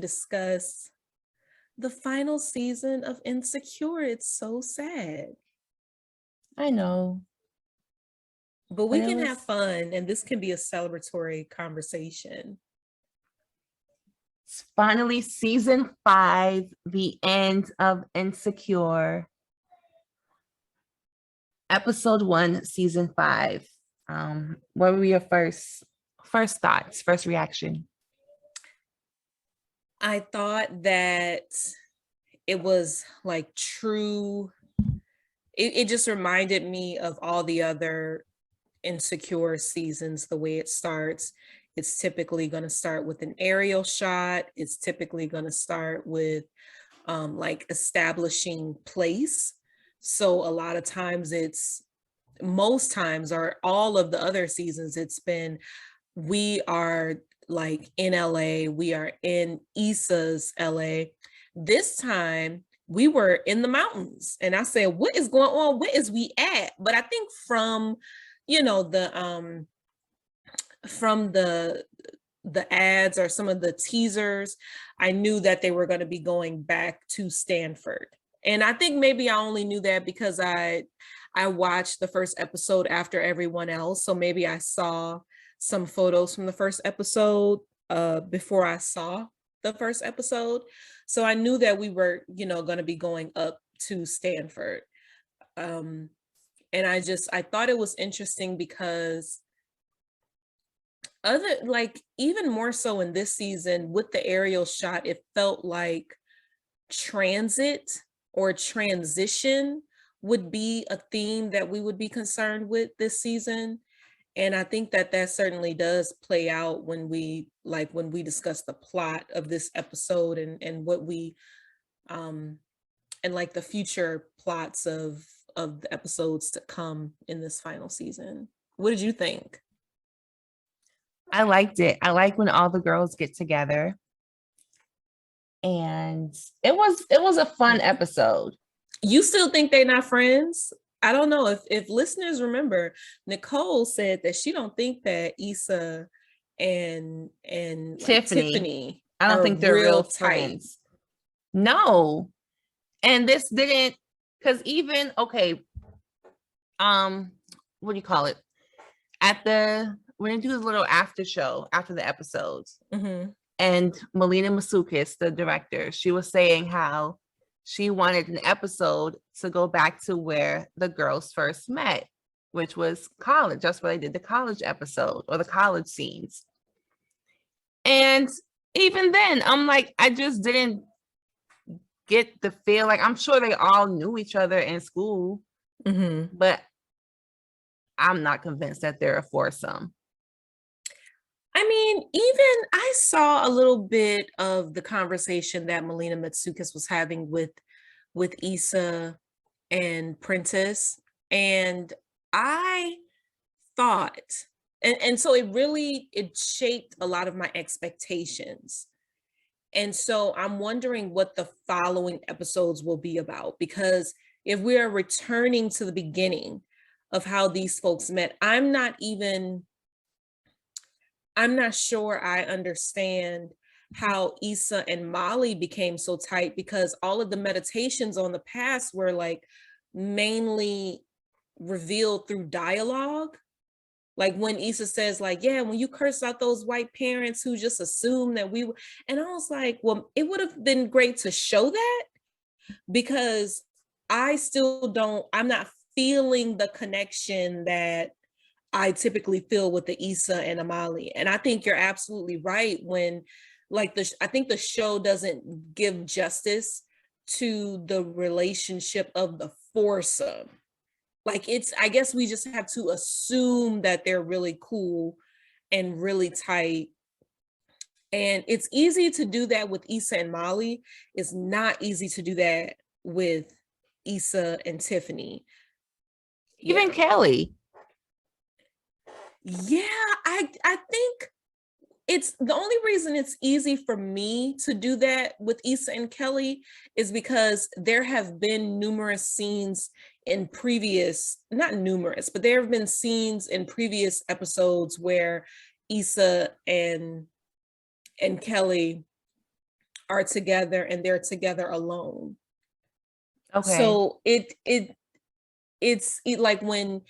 discuss the final season of Insecure. It's so sad. I know. But we can have fun, and this can be a celebratory conversation. It's finally season 5, the end of Insecure. Episode 1, season 5. What were your first thoughts, first reaction? I thought that it was like true. It just reminded me of all the other Insecure seasons, the way it starts. It's typically going to start with an aerial shot. It's typically going to start with like establishing place. So a lot of times most times, or all of the other seasons, it's been, we are like in LA, we are in Issa's LA. This time we were in the mountains, and I said, what is going on? Where is we at? But I think from the ads or some of the teasers, I knew that they were going to be going back to Stanford. And I think maybe I only knew that because I watched the first episode after everyone else. So maybe I saw some photos from the first episode before I saw the first episode. So I knew that we were, going to be going up to Stanford. And I thought it was interesting because even more so in this season with the aerial shot, it felt like transit or transition would be a theme that we would be concerned with this season. And I think that certainly does play out when we discuss the plot of this episode and what we and like the future plots of the episodes to come in this final season. What did you think? I liked it. I like when all the girls get together. And it was a fun episode. You still think they're not friends? I don't know if listeners remember, Nicole said that she don't think that Issa and Tiffany I don't think they're real friends. No. And this didn't, because even, okay, what do you call it? We're gonna do a little after show after the episodes. Mm-hmm. And Melina Masukis, the director, she was saying how she wanted an episode to go back to where the girls first met, which was college. That's where they did the college episode or the college scenes. And even then, I'm like, I just didn't get the feel. Like, I'm sure they all knew each other in school, but I'm not convinced that they're a foursome. I mean, even I saw a little bit of the conversation that Melina Matsoukas was having with Issa and Prentice, and I thought, and so it shaped a lot of my expectations. And so I'm wondering what the following episodes will be about, because if we are returning to the beginning of how these folks met, I'm not sure I understand how Issa and Molly became so tight, because all of the meditations on the past were like mainly revealed through dialogue. Like when Issa says like, yeah, when you curse out those white parents who just assumed that we were, and I was like, well, it would have been great to show that, because I'm not feeling the connection that I typically feel with the Issa and Amali. And I think you're absolutely right when I think the show doesn't give justice to the relationship of the foursome. Like I guess we just have to assume that they're really cool and really tight. And it's easy to do that with Issa and Molly. It's not easy to do that with Issa and Tiffany. Even Kelly. Yeah, I think it's the only reason it's easy for me to do that with Issa and Kelly is because there have been numerous scenes in not numerous, but there have been scenes in previous episodes where Issa and Kelly are together and they're together alone. Okay. So it's like when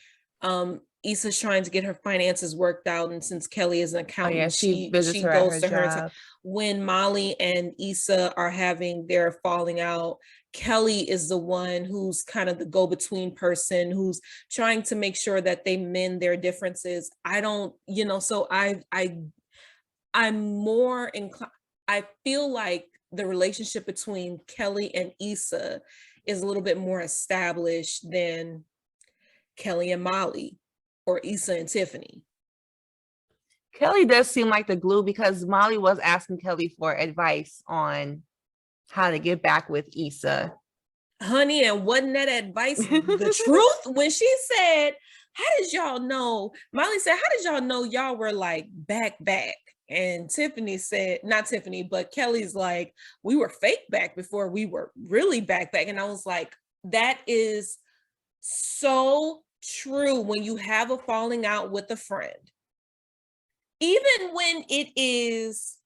Issa's trying to get her finances worked out, and since Kelly is an Oh yeah, accountant, she visits she her at goes her to her. job. When Molly and Issa are having their falling out, Kelly is the one who's kind of the go-between person, who's trying to make sure that they mend their differences. I don't, so I'm more inclined. I feel like the relationship between Kelly and Issa is a little bit more established than Kelly and Molly or Issa and Tiffany. Kelly does seem like the glue because Molly was asking Kelly for advice on how to get back with Issa. Honey, and wasn't that advice the truth? When she said, how did y'all know? Molly said, how did y'all know y'all were like back? And Tiffany said, not Tiffany, but Kelly's like, we were fake back before we were really back. And I was like, that is so true when you have a falling out with a friend. Even when it is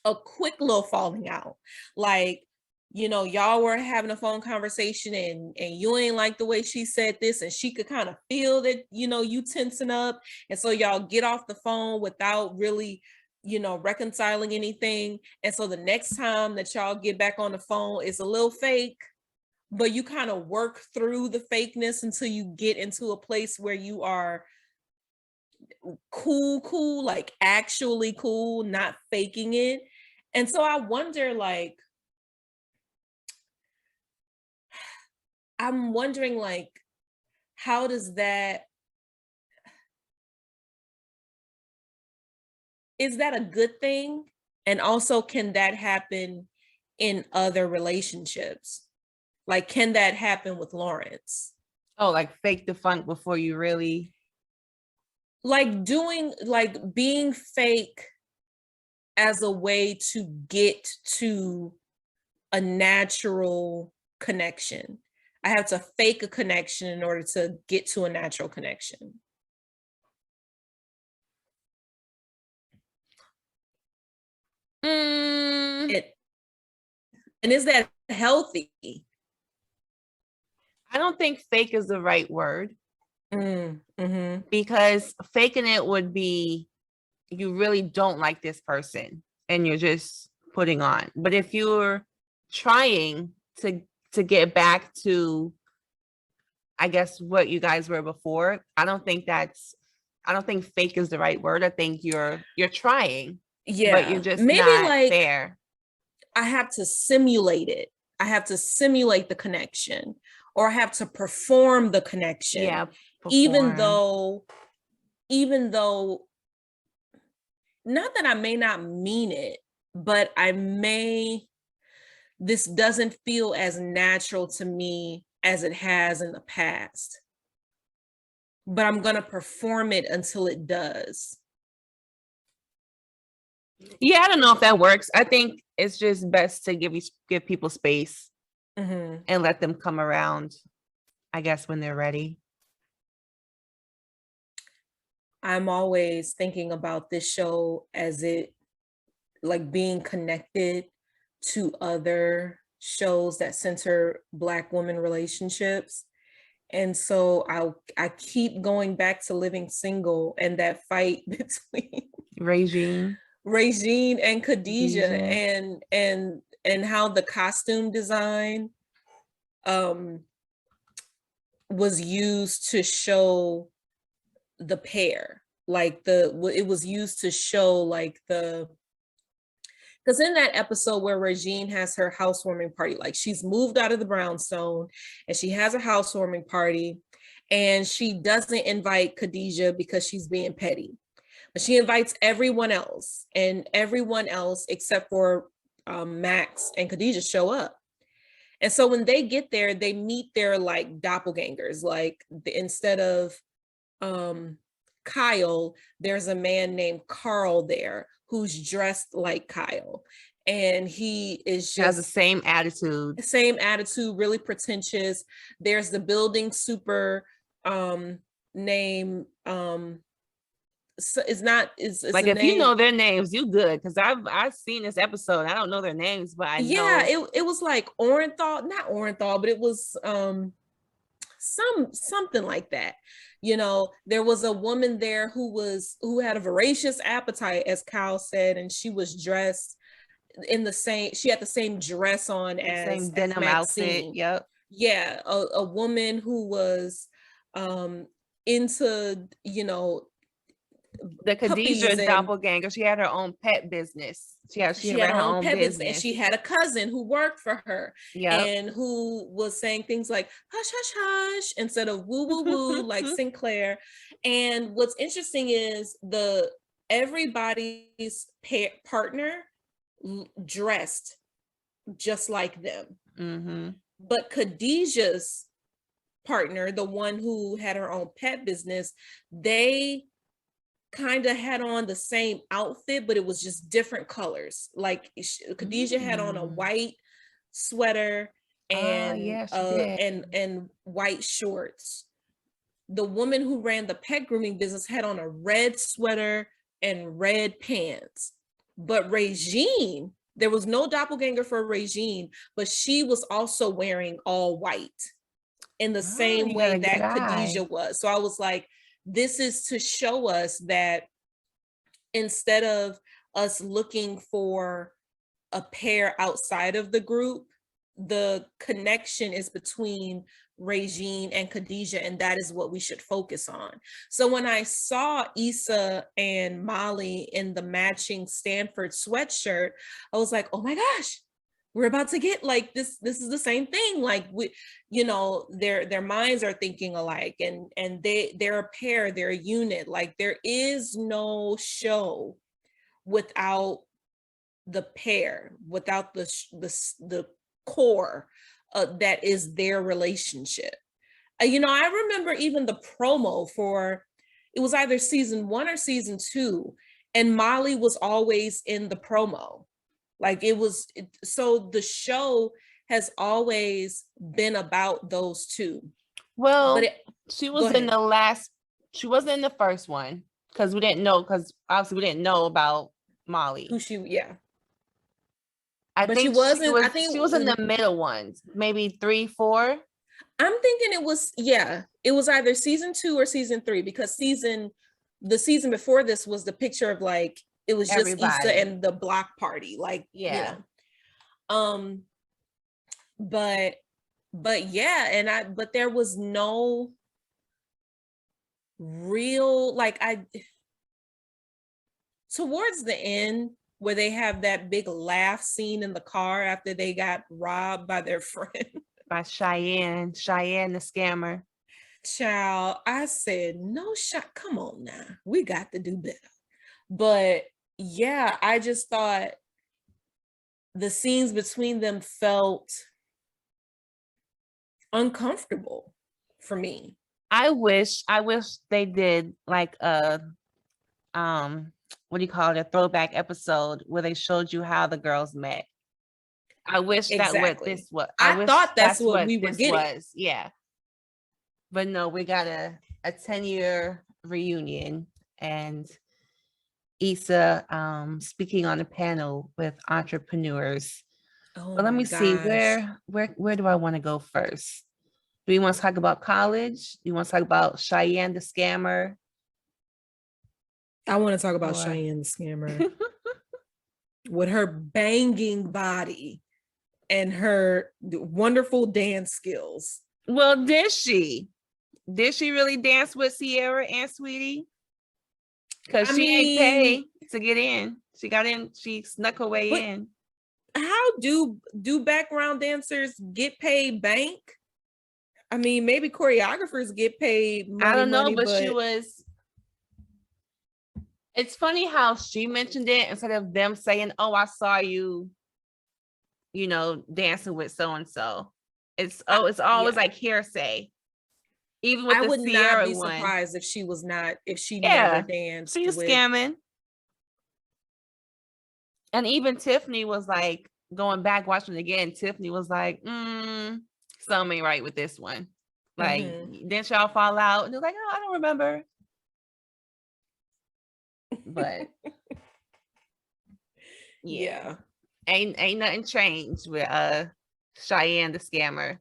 a quick little falling out, like, y'all were having a phone conversation and you ain't like the way she said this, and she could kind of feel that, you tensing up. And so y'all get off the phone without really, reconciling anything. And so the next time that y'all get back on the phone, it's a little fake, but you kind of work through the fakeness until you get into a place where you are cool, like actually cool, not faking it. And so I wonder, like, I'm wondering, like, how does that, is that a good thing? And also, can that happen in other relationships? Like, can that happen with Lawrence? Oh, like fake the funk before you really. Like being fake as a way to get to a natural connection. I have to fake a connection in order to get to a natural connection. And is that healthy? I don't think fake is the right word. Mm-hmm. Because faking it would be you really don't like this person and you're just putting on. But if you're trying to get back to, I guess, what you guys were before, I don't think fake is the right word. I think you're trying, but you're just maybe not like there. I have to simulate it. I have to simulate the connection, or I have to perform the connection. Yeah, even though not that I may not mean it, but this doesn't feel as natural to me as it has in the past. But I'm going to perform it until it does. Yeah, I don't know if that works. I think it's just best to give people space and let them come around, I guess, when they're ready. I'm always thinking about this show as it, like, being connected to other shows that center Black women relationships. And so I keep going back to Living Single and that fight between Regine and Khadijah. And how the costume design was used to show the pair. Like it was used to show like because in that episode where Regine has her housewarming party, like she's moved out of the brownstone and she has a housewarming party, and she doesn't invite Khadijah because she's being petty, but she invites everyone else, and everyone else except for Max and Khadijah show up. And so when they get there, they meet their like doppelgangers. Like instead of Kyle, there's a man named Carl there who's dressed like Kyle. And he is just has the same attitude, really pretentious. There's the building super named so it's not, it's Like a if you name. know their names, you good. Because I've seen this episode. I don't know their names, but I Yeah, know it was like Orenthal, not Orenthal, but it was something like that. There was a woman there who had a voracious appetite, as Kyle said, and she was dressed in the same, she had the same dress on the as same denim outfit. Maxine. Yep. Yeah, a woman who was into, The puppies, Khadijah and doppelganger. She had her own pet business. She she had ran her her own own pet business, and she business. had a cousin who worked for her Yep. and who was saying things like hush hush hush instead of woo woo woo like Sinclair. And what's interesting is the everybody's partner dressed just like them, Mm-hmm. but Khadijah's partner, the one who had her own pet business, they kind of had on the same outfit, but it was just different colors. Like Khadijah had on a white sweater and Yeah, she did. and white shorts. The woman who ran the pet grooming business had on a red sweater and red pants. But Regine, there was no doppelganger for Regine, but she was also wearing all white in the same You got way a good that Khadijah eye. was. So I was like, this is to show us that instead of us looking for a pair outside of the group, the connection is between Regine and Khadijah, and that is what we should focus on. So when I saw Issa and Molly in the matching Stanford sweatshirt, I was like, oh my gosh, we're about to get like this. This is the same thing. Like we, their minds are thinking alike, and they're a pair, they're a unit. Like there is no show without the pair, without the core that is their relationship. I remember even the promo for, it was either season 1 or season 2, and Molly was always in the promo. Like so the show has always been about those two. Well, But she go was in ahead. the last. She wasn't in the first one because we didn't know. Because obviously we didn't know about Molly. Yeah. I But she think she wasn't, I was. think She was in the middle ones, maybe 3, 4. I'm thinking it was either season 2 or season 3, because the season before this was the picture of like, it was just Issa Everybody. and the block party, like, Yeah. um, but yeah, but there was no real, like, towards the end where they have that big laugh scene in the car after they got robbed by their friend. By Cheyenne the scammer. Child, I said, no shot. Come on now. We got to do better. But yeah, I just thought the scenes between them felt uncomfortable for me. I wish they did like a what do you call it, a throwback episode where they showed you how the girls met. I wish that what Exactly. this was. I I wish thought that's that's what what we were this getting. was. Yeah. But no, we got a 10-year reunion, and Issa speaking on a panel with entrepreneurs. Oh But let my me see, gosh. where do I want to go first? Do we want to talk about college? Do you want to talk about Cheyenne the scammer? I want to talk about Or Cheyenne the scammer with her banging body and her wonderful dance skills. well, did she? Did she really dance with Sierra and Sweetie? Because she ain't pay to get in. She got in, she snuck her way in. How do background dancers get paid bank? I mean, maybe choreographers get paid money. I don't know, money, but she was. It's funny how she mentioned it instead of them saying, "Oh, I saw you, dancing with so and so." It's always like hearsay. Even with I the would not Sierra be one. surprised if she was not, if she Yeah, never danced. she's with scamming. And even Tiffany was like, going back watching it again, Tiffany was like, something ain't right with this one. Like, didn't y'all fall out? And they're like, oh, I don't remember. But Yeah. ain't nothing changed with Cheyenne the scammer.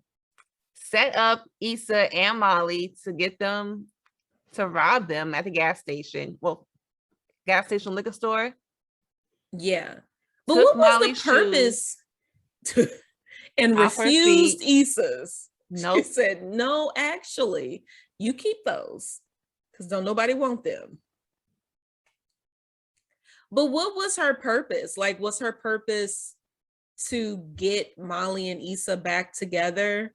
Set up Issa and Molly to get them to rob them at the gas station. Well, gas station liquor store. Yeah. But Took what was Molly's the shoes purpose and off her refused feet. Issa's? She Nope. said, no, actually, you keep those because don't nobody want them. But what was her purpose? Like, was her purpose to get Molly and Issa back together?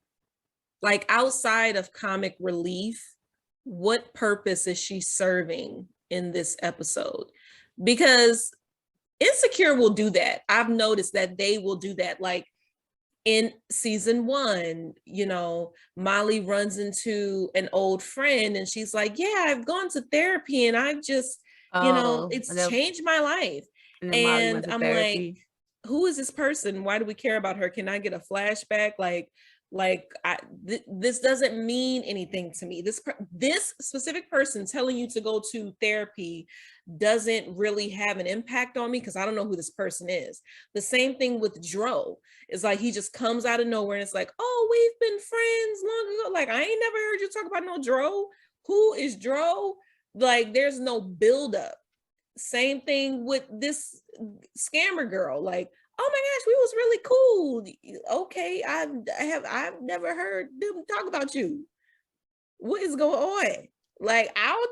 Like, outside of comic relief, what purpose is she serving in this episode? Because Insecure will do that. I've noticed that they will do that. Like in season 1, you know, Molly runs into an old friend and she's like, yeah, I've gone to therapy and I've just, you know, Oh, it's changed my life. and then Molly went And to I'm like, therapy. who is this person? Why do we care about her? Can I get a flashback? This doesn't mean anything to me. This specific person telling you to go to therapy doesn't really have an impact on me because I don't know who this person is. The same thing with Dro. It's like he just comes out of nowhere and it's like, oh, we've been friends long ago. Like, I ain't never heard you talk about no Dro. Who is Dro? Like, there's no buildup. Same thing with this scammer girl. Like, oh my gosh, we was really cool. Okay, I've never heard them talk about you. What is going on? Like, I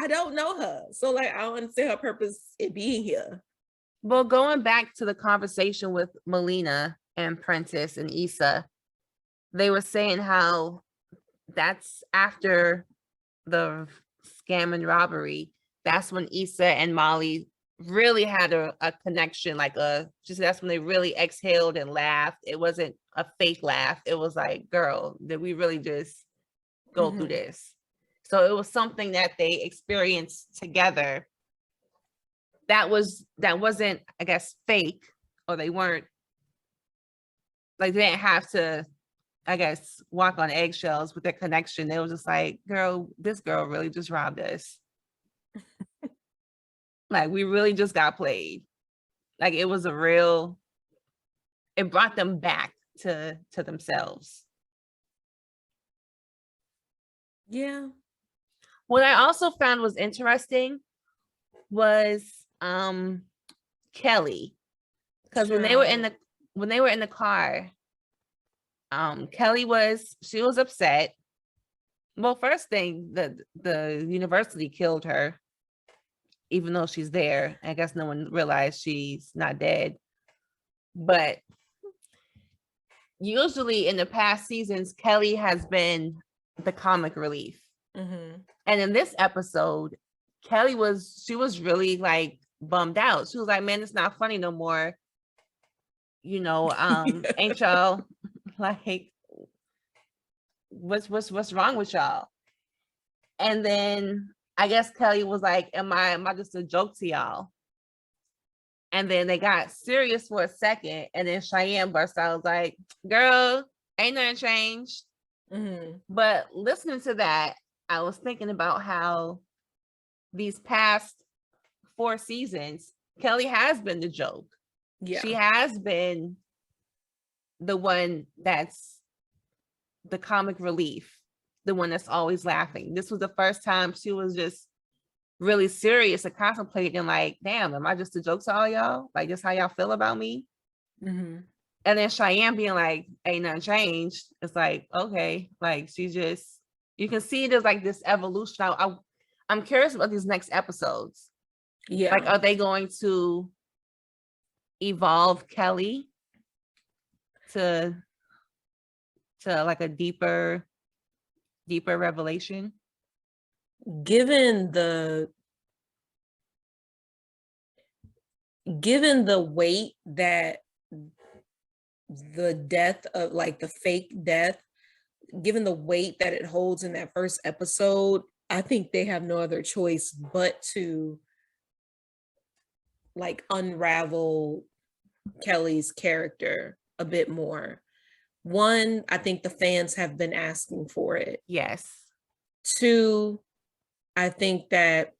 don't know her. So like, I don't understand her purpose in being here. Well, going back to the conversation with Melina and Prentice and Issa, they were saying how that's after the scam and robbery. That's when Issa and Molly really had a connection, that's when they really exhaled and laughed. It wasn't a fake laugh. It was like, girl, did we really just go through this? So it was something that they experienced together that wasn't, I guess, fake, or they weren't, like, they didn't have to, I guess, walk on eggshells with their connection. They was just like, girl, this girl really just robbed us. Like, we really just got played. Like, it was it brought them back to themselves. Yeah. What I also found was interesting was Kelly. Because when they were in the car, Kelly was upset. Well, first thing, the university killed her, even though she's there. I guess no one realized she's not dead. But usually in the past seasons, Kelly has been the comic relief. And in this episode, Kelly was really like bummed out. She was like, man, it's not funny no more. You know, ain't y'all like, what's wrong with y'all? And then I guess Kelly was like, am I just a joke to y'all? And then they got serious for a second, and then Cheyenne burst out, was like, girl, ain't nothing changed. But listening to that, I was thinking about how these past 4 seasons, Kelly has been the joke. Yeah. She has been the one that's the comic relief, the one that's always laughing. This was the first time she was just really serious and contemplating, like, damn, am I just a joke to all y'all? Like, just how y'all feel about me? And then Cheyenne being like, ain't nothing changed. It's like, okay, like, she just, you can see there's like this evolution. I'm curious about these next episodes. Yeah. Like, are they going to evolve Kelly to like a deeper revelation? Given the weight that the death of, like, the fake death, given the weight that it holds in that first episode, I think they have no other choice but to like unravel Kelly's character a bit more. One, I think the fans have been asking for it. Yes. 2, I think that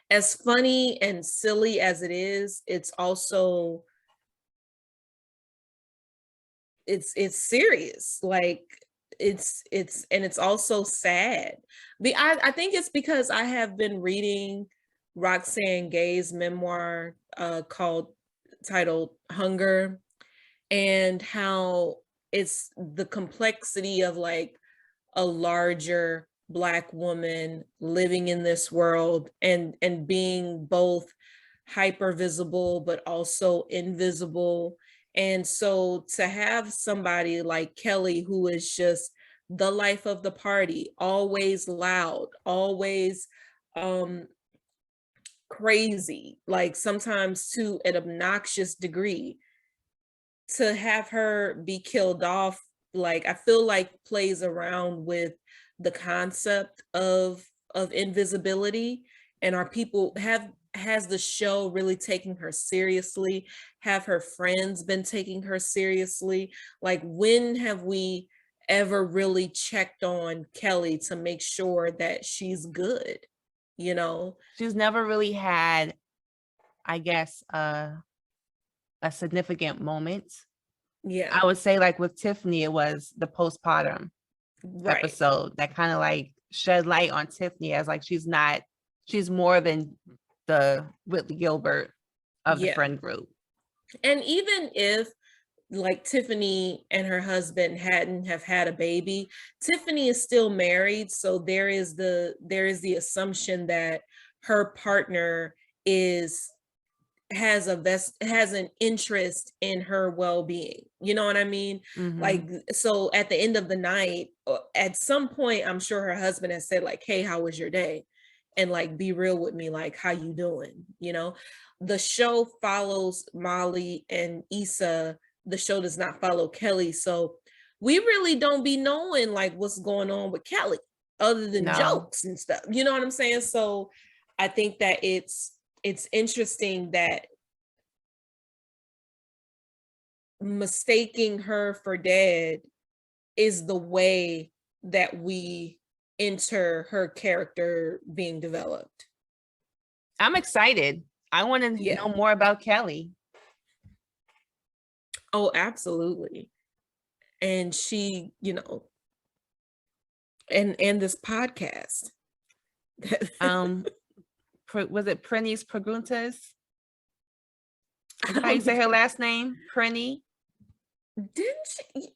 as funny and silly as it is, it's also it's serious. Like it's also sad. I think it's because I have been reading Roxane Gay's memoir called titled Hunger, and how it's the complexity of like a larger Black woman living in this world and being both hyper visible but also invisible. And so to have somebody like Kelly, who is just the life of the party, always loud, always um crazy, like sometimes to an obnoxious degree, to have her be killed off, like I feel like plays around with the concept of invisibility. And are people have has the show really taking her seriously? Have her friends been taking her seriously? Like, when have we ever really checked on Kelly to make sure that she's good, you know? She's never really had, I guess, a significant moment. Yeah, I would say, like with Tiffany, it was the postpartum right. episode that kind of like shed light on Tiffany as like she's more than the Whitley Gilbert of the Yeah. friend group. And even if like Tiffany and her husband hadn't have had a baby, Tiffany is still married, so there is the assumption that her partner is has an interest in her well-being. You know what I mean? Mm-hmm. Like, so at the end of the night, at some point, I'm sure her husband has said like, "Hey, how was your day?" And like, be real with me, like, how you doing? You know, the show follows Molly and Issa. The show does not follow Kelly, so we really don't be knowing like what's going on with Kelly other than No, jokes and stuff. You know what I'm saying? So I think that it's interesting that mistaking her for dead is the way that we enter her character being developed. I'm excited. I want to Yeah. know more about Kelly. Oh, absolutely. And she, and this podcast. Was it Prenny's Preguntas? I Is that how you don't say her even, last name? Prenny? didn't she?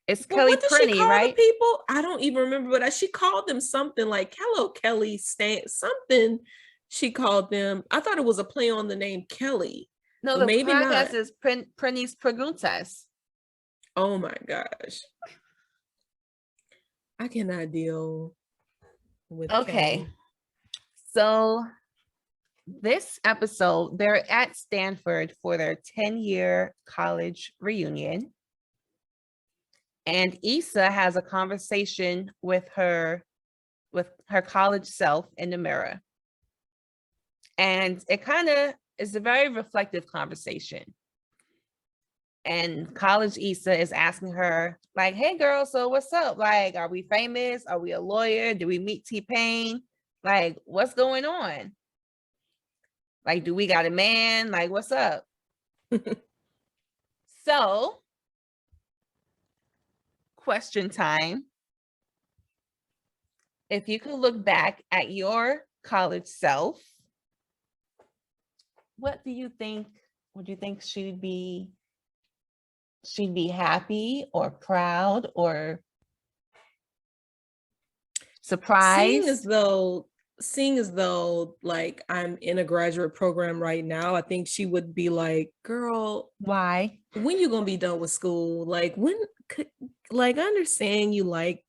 It's Well, Kelly what did she Prenny, call the right? people? I don't even remember, but she called them something like "Hello, Kelly." Something she called them. I thought it was a play on the name Kelly, No, but the maybe podcast not. is Prenny's Preguntas. Oh my gosh, I cannot deal with Okay, Kelly. so this episode, they're at Stanford for their 10-year college reunion. And Issa has a conversation with her college self in the mirror. And it kind of is a very reflective conversation. And college Issa is asking her, like, hey girl, so what's up? Like, are we famous? Are we a lawyer? Did we meet T-Pain? Like, what's going on? Like, do we got a man? Like, what's up? So, question time. If you could look back at your college self, what do you think? Would you think she'd be happy or proud or seeing as surprised? though seeing as though like I'm in a graduate program right now, I think she would be like, "Girl, Why? when you gonna be done with school? Like, when could, like, I understand you like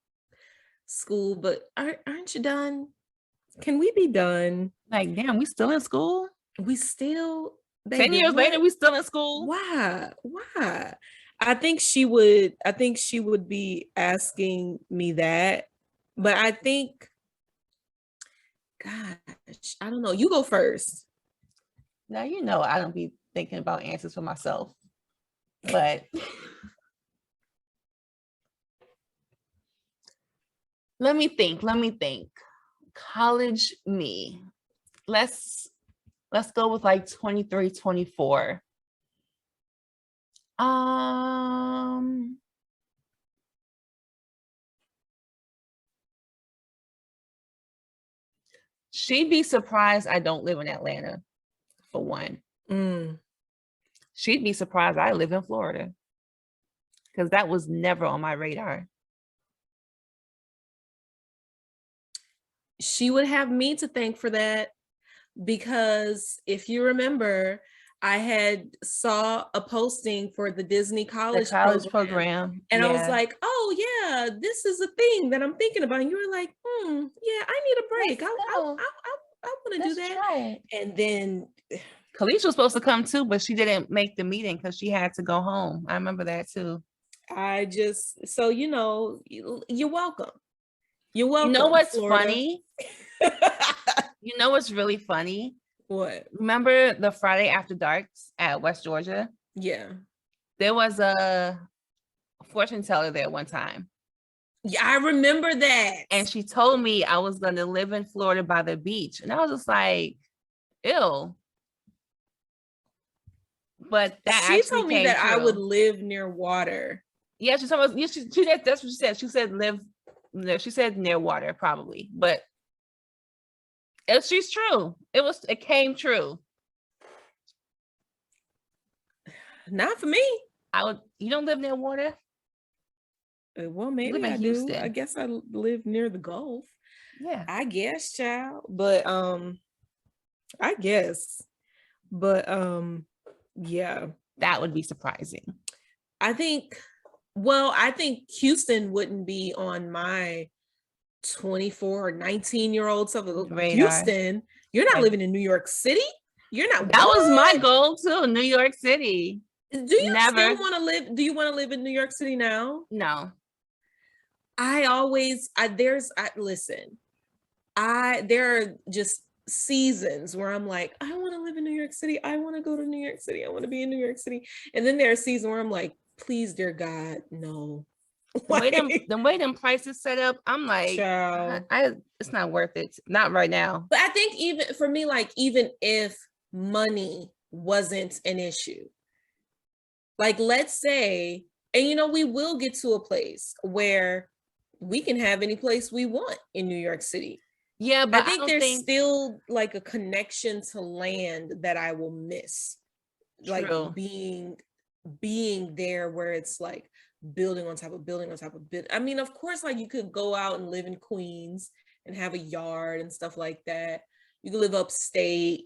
school, but aren't you done? Can we be done? Like, damn, we still in school? We still, 10 baby, years later, what? we still in school? Why? I think she would be asking me that, but I think, gosh, I don't know. You go first. Now, I don't be thinking about answers for myself, but let me think. college me. Let's go with like 23, 24. She'd be surprised I don't live in Atlanta, for one. She'd be surprised I live in Florida, because that was never on my radar. She would have me to thank for that, because if you remember, I had saw a posting for the Disney college program. And I was like, oh yeah, this is a thing that I'm thinking about. And you were like, yeah, I need a break. I want to do that. Try. And then Khalees was supposed to come too, but she didn't make the meeting because she had to go home. I remember that too. So you're welcome. You're welcome. You know what's funny? You know what's really funny? What? Remember the Friday After Darks at West Georgia? Yeah. There was a fortune teller there one time. Yeah, I remember that. And she told me I was going to live in Florida by the beach. And I was just like, ew. But she told me that true. I would live near water. Yeah, she told me, that's what she said. She said she said near water, probably. But she's true. It came true. Not for me. You don't live near water? Well, maybe I do. I guess I live near the Gulf. Yeah. I guess, child. But I guess. But yeah. That would be surprising. I think Houston wouldn't be on my 24 or 19-year-old stuff. Houston, you're not living in New York City. You're not. That was my goal too, New York City. Do you still want to live? Do you want to live in New York City now? No. Listen, there are just seasons where I'm like, I want to live in New York City. I want to go to New York City. I want to be in New York City. And then there are seasons where I'm like, please, dear God, no. The way them prices set up, I'm like, it's not worth it. Not right now. But I think even for me, like, even if money wasn't an issue, like, let's say, and we will get to a place where we can have any place we want in New York City. Yeah, but I think there's still like a connection to land that I will miss. True. Like being there where it's like building on top of building on top of building. I mean, of course, like you could go out and live in Queens and have a yard and stuff like that. You could live upstate,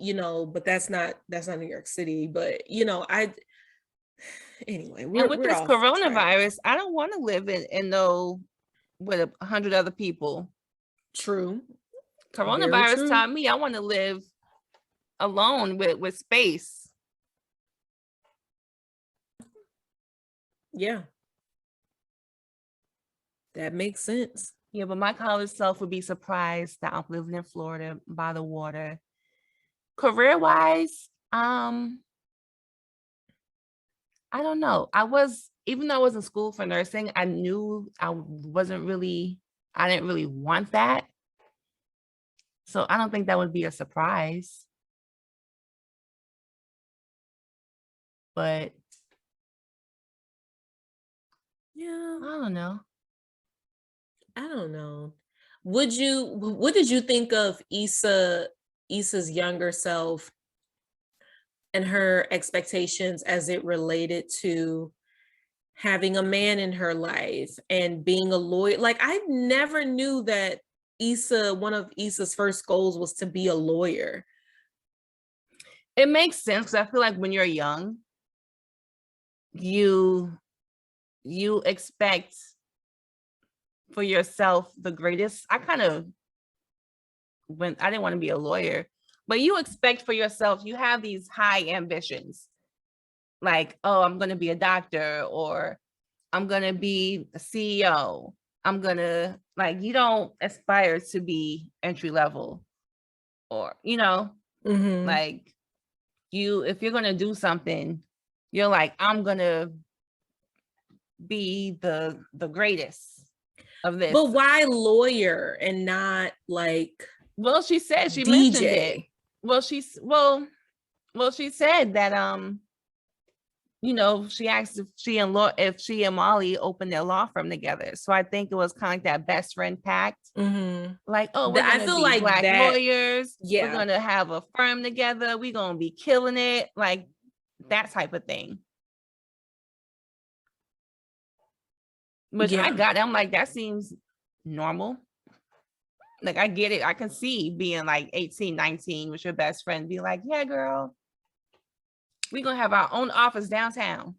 but that's not New York City. But anyway, with this coronavirus, I don't want to live in with 100 other people. True. Coronavirus taught me I want to live alone with space. Yeah. That makes sense. Yeah, but my college self would be surprised that I'm living in Florida by the water. Career-wise, I don't know. Even though I was in school for nursing, I knew I didn't really want that. So I don't think that would be a surprise. But yeah, I don't know. What did you think of Issa's younger self and her expectations as it related to having a man in her life and being a lawyer? Like, I never knew that one of Issa's first goals was to be a lawyer. It makes sense because I feel like when you're young, you expect for yourself the greatest. I didn't want to be a lawyer, but you expect for yourself, you have these high ambitions. Like, oh, I'm going to be a doctor, or I'm going to be a CEO. I'm going to, like, you don't aspire to be entry level, or, like if you're going to do something, you're like, I'm going to be the greatest of this. But why lawyer and not like Well, she said she mentioned it. DJ. Well, she said that she asked if she and Molly opened their law firm together. So I think it was kind of like that best friend pact. Like, oh, we're I gonna feel be like Black that. lawyers. Yeah. We're gonna have a firm together. We're gonna be killing it, like that type of thing. Which Yeah. I got. I'm like, that seems normal. Like, I get it. I can see being like 18, 19 with your best friend, be like, yeah, girl, we're gonna have our own office downtown.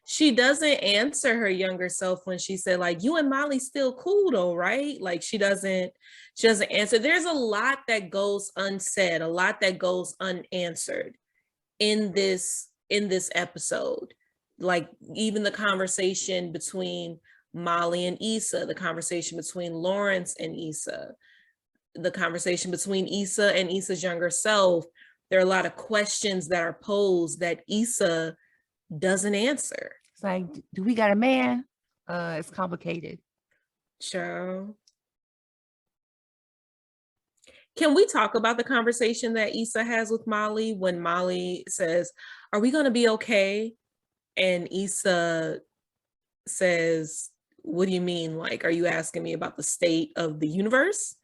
She doesn't answer her younger self when she said, like, you and Molly still cool though, right? Like she doesn't answer. There's a lot that goes unsaid, a lot that goes unanswered in this episode. Like even the conversation between Molly and Issa, the conversation between Lawrence and Issa, the conversation between Issa and Issa's younger self. There are a lot of questions that are posed that Issa doesn't answer. It's like, do we got a man? It's complicated. Sure. Can we talk about the conversation that Issa has with Molly when Molly says, are we going to be okay? And Issa says, what do you mean? Like, are you asking me about the state of the universe?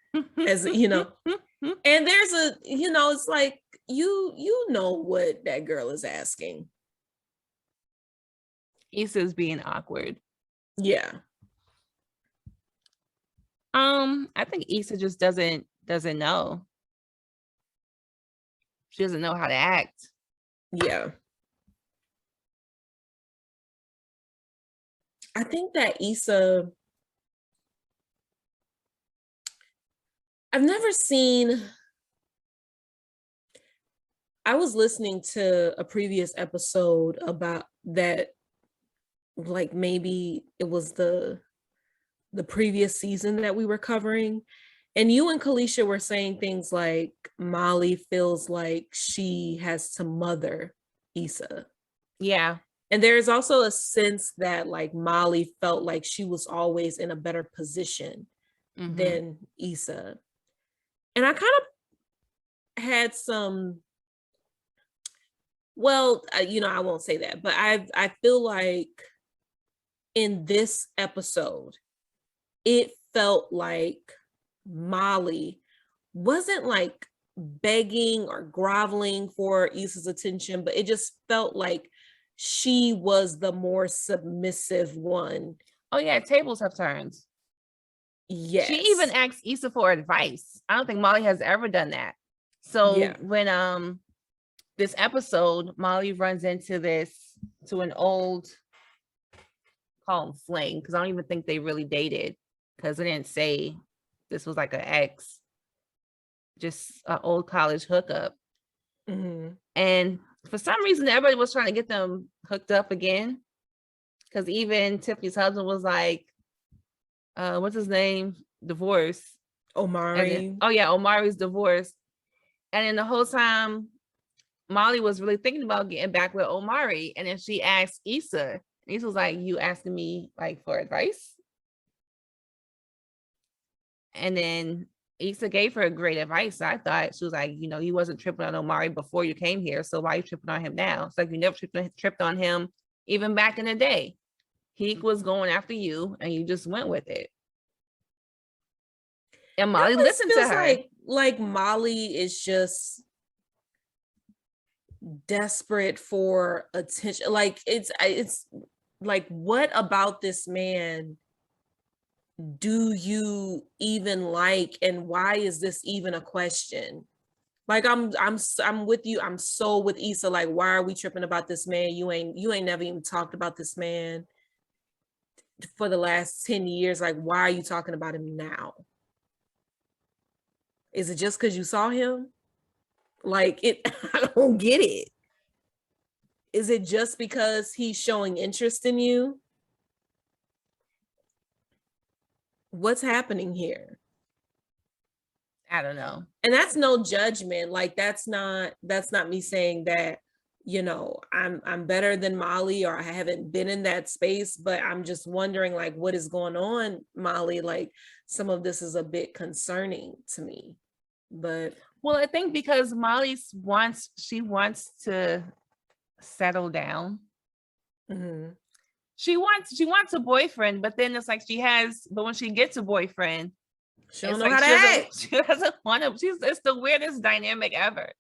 As you know, and there's it's like, you know what that girl is asking. Issa's being awkward. Yeah. I think Issa just doesn't know. She doesn't know how to act. Yeah. I think that Issa, I've never seen, I was listening to a previous episode about that, like maybe it was the previous season that we were covering, and you and Kalisha were saying things like Molly feels like she has to mother Issa. Yeah. And there's also a sense that like Molly felt like she was always in a better position than Issa. And I kind of had some, well, I won't say that, but I feel like in this episode, it felt like Molly wasn't like begging or groveling for Issa's attention, but it just felt like she was the more submissive one. Oh yeah, tables have turned. Yes. She even asked Issa for advice. I don't think Molly has ever done that. So when this episode, Molly runs into an old, call him fling, because I don't even think they really dated, because they didn't say this was like an ex, just an old college hookup. And for some reason, everybody was trying to get them hooked up again, because even Tiffany's husband was like, what's his name? Divorce. Omari. Omari's divorced. And then the whole time, Molly was really thinking about getting back with Omari. And then she asked Issa. Issa was like, you asking me like for advice? And then Issa gave her great advice. I thought she was like, you wasn't tripping on Omari before you came here, so why are you tripping on him now? It's like you never tripped on him even back in the day. He was going after you, and you just went with it. And Molly listened to her. Like Molly is just desperate for attention. Like it's like, what about this man do you even like, and why is this even a question? Like I'm with you. I'm so with Issa. Like, why are we tripping about this man? You ain't never even talked about this man for the last 10 years. Like, why are you talking about him now? Is it just because you saw him? Like, I don't get it. Is it just because he's showing interest in you? What's happening here? I don't know. And that's no judgment. Like, that's not me saying that, I'm better than Molly, or I haven't been in that space, but I'm just wondering, like, what is going on, Molly? Like, some of this is a bit concerning to me. But Well, I think because she wants to settle down. mhm. She wants a boyfriend, but then it's like but when she gets a boyfriend, She don't it's know like how to act. she doesn't want to. It's the weirdest dynamic ever.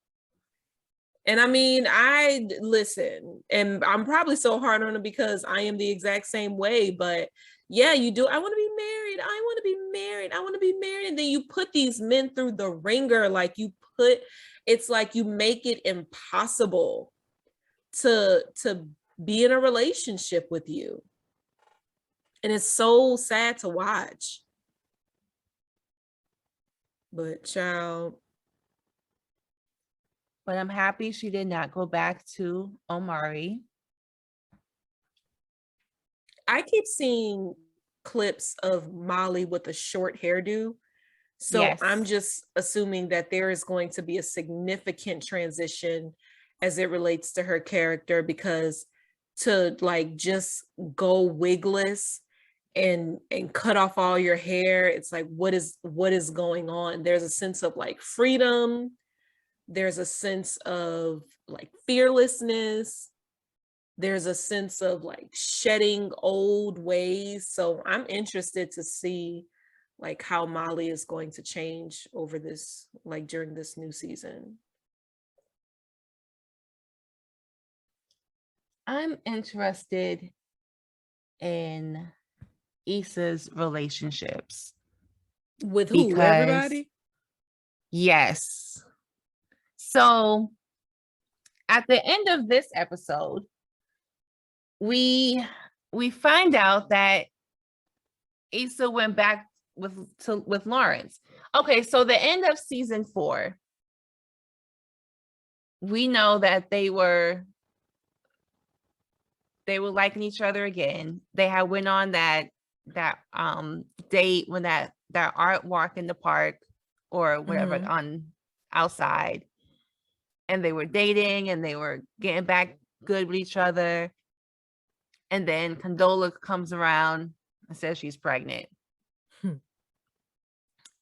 And I mean, I listen, and I'm probably so hard on it because I am the exact same way. But yeah, you do. I want to be married. I want to be married. I want to be married. And then you put these men through the ringer. It's like you make it impossible to be in a relationship with you. And it's so sad to watch. But child. But I'm happy she did not go back to Omari. I keep seeing clips of Molly with a short hairdo. So Yes. I'm just assuming that there is going to be a significant transition as it relates to her character, because to like just go wigless and cut off all your hair, it's like what is going on? There's a sense of like freedom. There's a sense of like fearlessness. There's a sense of like shedding old ways. So I'm interested to see like how Molly is going to change over this, like during this new season. I'm interested in Issa's relationships. With who? Everybody? Yes. So at the end of this episode, we find out that Issa went back with Lawrence. Okay, so the end of season 4, we know that they were liking each other again. They had went on that date when that art walk in the park or whatever on outside, and they were dating and they were getting back good with each other. And then Condola comes around and says she's pregnant.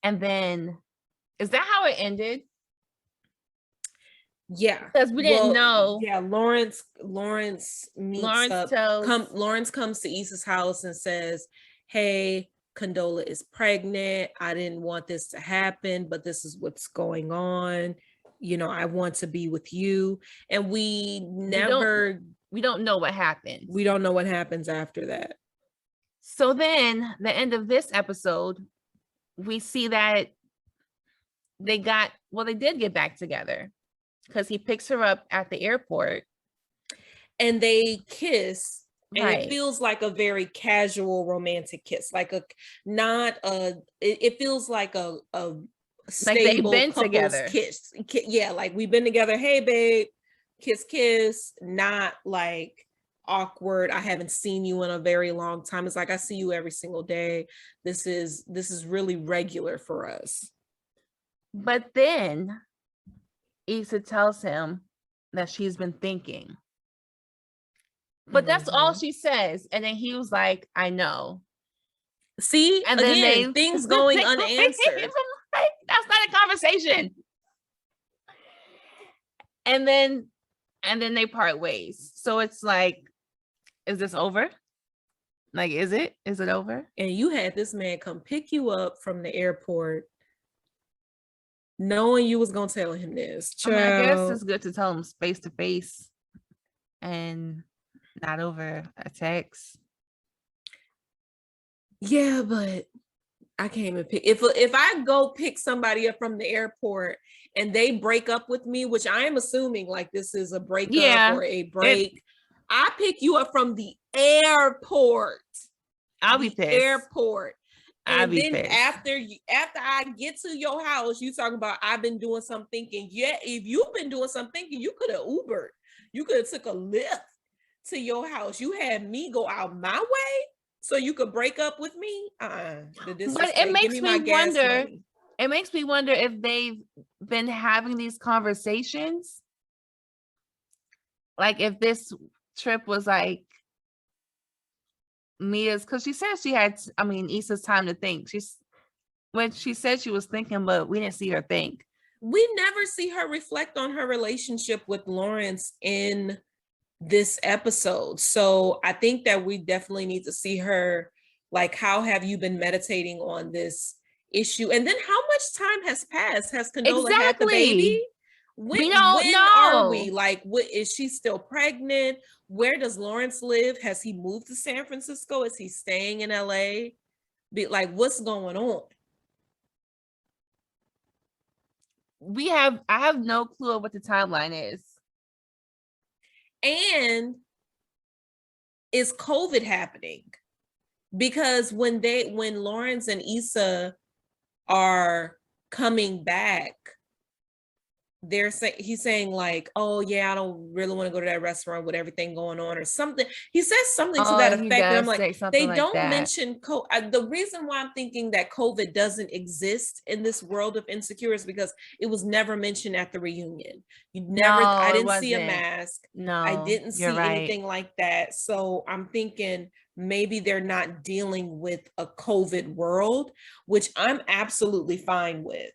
And then, is that how it ended? Yeah, because we didn't know. Yeah, Lawrence meets up. Lawrence comes to Issa's house and says, "Hey, Condola is pregnant. I didn't want this to happen, but this is what's going on. You know, I want to be with you." And we don't know what happens. We don't know what happens after that. So then, the end of this episode, we see that they did get back together, because he picks her up at the airport and they kiss. And right. It feels like a very casual romantic kiss, it feels like a stable like couples together. Kiss. Yeah, like we've been together. Hey babe, kiss, not like awkward. I haven't seen you in a very long time. It's like I see you every single day. This is really regular for us. But then Issa tells him that she's been thinking. But that's all she says. And then he was like, I know. See, and again, things going unanswered. Like, that's not a conversation. And then they part ways. So it's like, is this over? Like, is it over? And you had this man come pick you up from the airport knowing you was gonna tell him this. I guess it's good to tell him face to face and not over a text. Yeah, but I can't even pick. If I go pick somebody up from the airport and they break up with me, which I am assuming like this is a breakup or a break, I pick you up from the airport. I'll be pissed. Airport. And then after I get to your house, you talking about I've been doing some thinking. Yeah, if you've been doing some thinking, you could have Ubered. You could have took a Lyft to your house. You had me go out my way so you could break up with me. But it makes me wonder. It makes me wonder if they've been having these conversations. Like if this trip was like Mia's, because she said she had, Issa's time to think. When she said she was thinking, but we didn't see her think. we never see her reflect on her relationship with Lawrence in this episode. So I think that we definitely need to see her, like, how have you been meditating on this issue? And then how much time has passed? Has Condola had the baby? Exactly. We don't When are we? know. Like, what is she still pregnant? Where does Lawrence live? Has he moved to San Francisco? Is he staying in LA? Like, what's going on? I have no clue what the timeline is. And is COVID happening? Because when Lawrence and Issa are coming back, he's saying like, oh yeah, I don't really want to go to that restaurant with everything going on or something. He says something to that effect, and I'm like, they don't mention COVID. The reason why I'm thinking that COVID doesn't exist in this world of Insecure is because it was never mentioned at the reunion. I didn't see a mask. No, I didn't see anything like that. So I'm thinking maybe they're not dealing with a COVID world, which I'm absolutely fine with.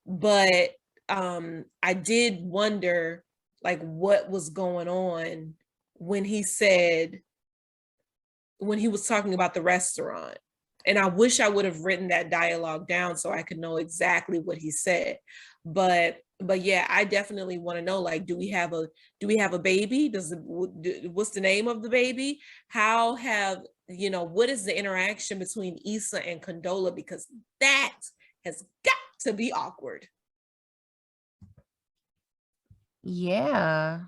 But I did wonder like what was going on when he was talking about the restaurant. And I wish I would have written that dialogue down so I could know exactly what he said. But yeah, I definitely want to know, like, do we have a baby? What's the name of the baby? What is the interaction between Issa and Condola? Because that has got to be awkward. Yeah,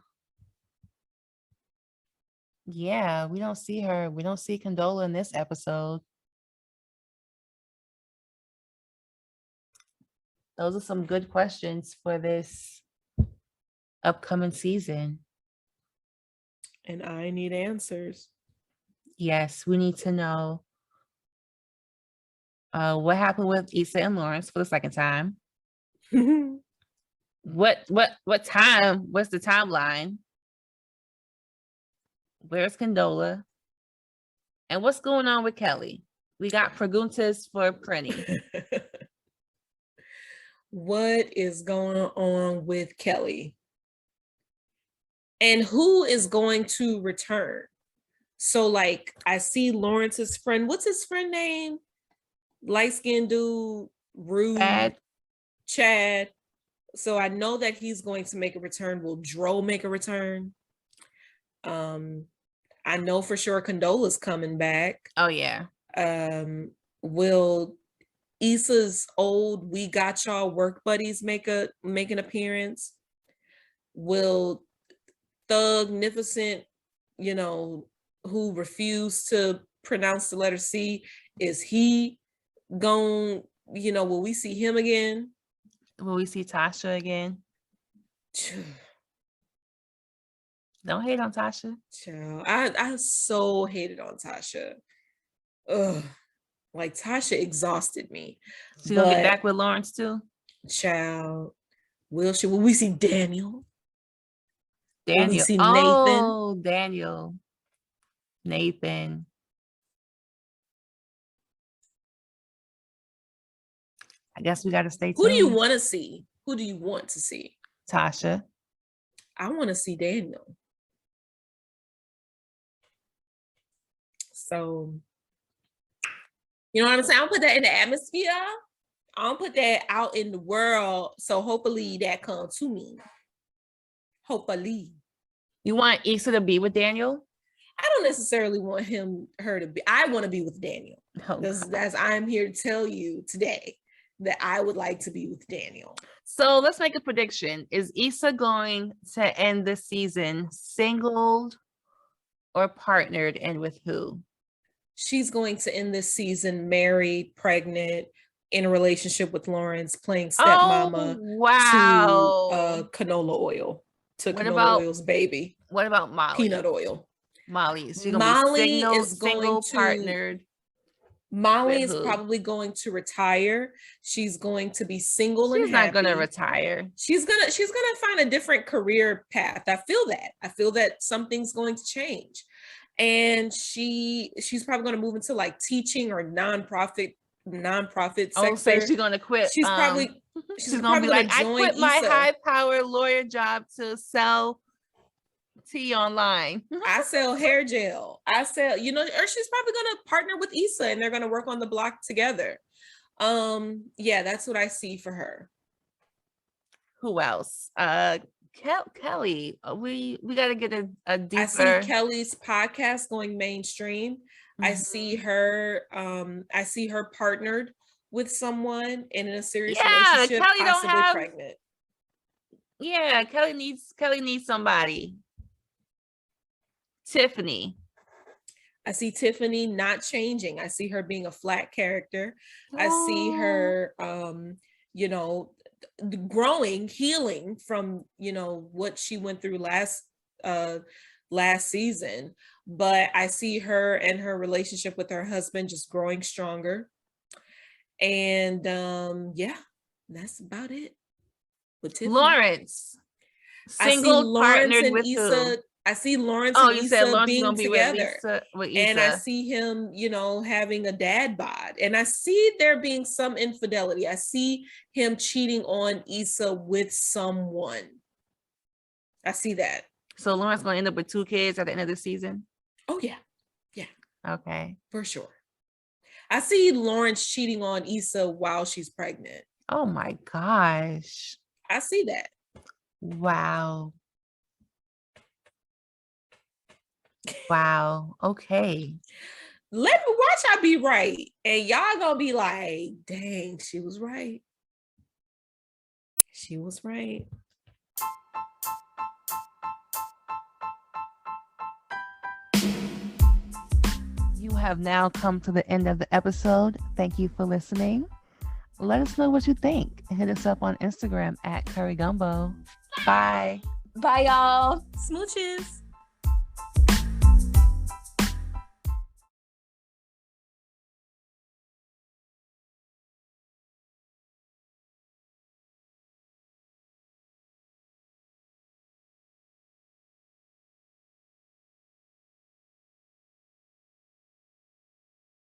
we don't see her. We don't see Condola in this episode. Those are some good questions for this upcoming season. And I need answers. Yes, we need to know what happened with Issa and Lawrence for the second time. What time? What's the timeline? Where's Condola? And what's going on with Kelly? We got preguntas for Prenny. What is going on with Kelly? And who is going to return? So, like, I see Lawrence's friend. What's his friend name? Light-skinned dude, rude, Chad. So I know that he's going to make a return. Will Dro make a return? I know for sure Condola's coming back. Oh yeah. Will Issa's old We Got Y'all work buddies make an appearance? Will Thugnificent, who refused to pronounce the letter C, is he going? Will we see him again? Will we see Tasha again? Don't hate on Tasha. Child, I so hated on Tasha. Ugh. Like, Tasha exhausted me. She gonna get back with Lawrence too? Child. Will we see Daniel? Will we see Nathan? Oh, Daniel. Nathan. I guess we got to stay tuned. Who do you want to see? Tasha. I want to see Daniel. So, you know what I'm saying? I'll put that in the atmosphere. I'll put that out in the world. So hopefully that comes to me. Hopefully. You want Issa to be with Daniel? I don't necessarily want her to be. I want to be with Daniel. That's I'm here to tell you today that I would like to be with Daniel. So let's make a prediction. Is Issa going to end the season single or partnered, and with who? She's going to end this season married, pregnant, in a relationship with Lawrence, playing stepmama to canola oil, to canola oil's baby. What about Molly? Peanut oil. Molly. Is she gonna be single, partnered? Molly is probably going to retire. She's going to be single and happy. She's not going to retire. She's gonna find a different career path. I feel that something's going to change. And she's probably going to move into like teaching or nonprofit nonprofit Oh, say sector. she's gonna quit. She's probably she's gonna be like, I quit my high power lawyer job to sell tea online. I sell hair gel. I sell, or she's probably gonna partner with Issa and they're gonna work on the block together. Yeah, that's what I see for her. Who else? Kelly. We got to get a deeper. I see Kelly's podcast going mainstream. Mm-hmm. I see her partnered with someone and in a serious relationship, Kelly possibly pregnant. Yeah, Kelly needs somebody. Tiffany. I see Tiffany not changing. I see her being a flat character. I see her growing, healing from what she went through last season. But I see her and her relationship with her husband just growing stronger. And that's about it with Tiffany. Lawrence, single partnered with Issa. I see Lawrence and Issa being together. With Issa. And I see him, having a dad bod. And I see there being some infidelity. I see him cheating on Issa with someone. I see that. So Lawrence going to end up with 2 kids at the end of the season? Oh, yeah. Yeah. Okay. For sure. I see Lawrence cheating on Issa while she's pregnant. Oh, my gosh. I see that. Wow. Wow. Okay. Let me watch. I be right, and y'all gonna be like, "Dang, she was right. She was right." You have now come to the end of the episode. Thank you for listening. Let us know what you think. Hit us up on Instagram at Curry Gumbo. Bye. Bye, y'all. Smooches.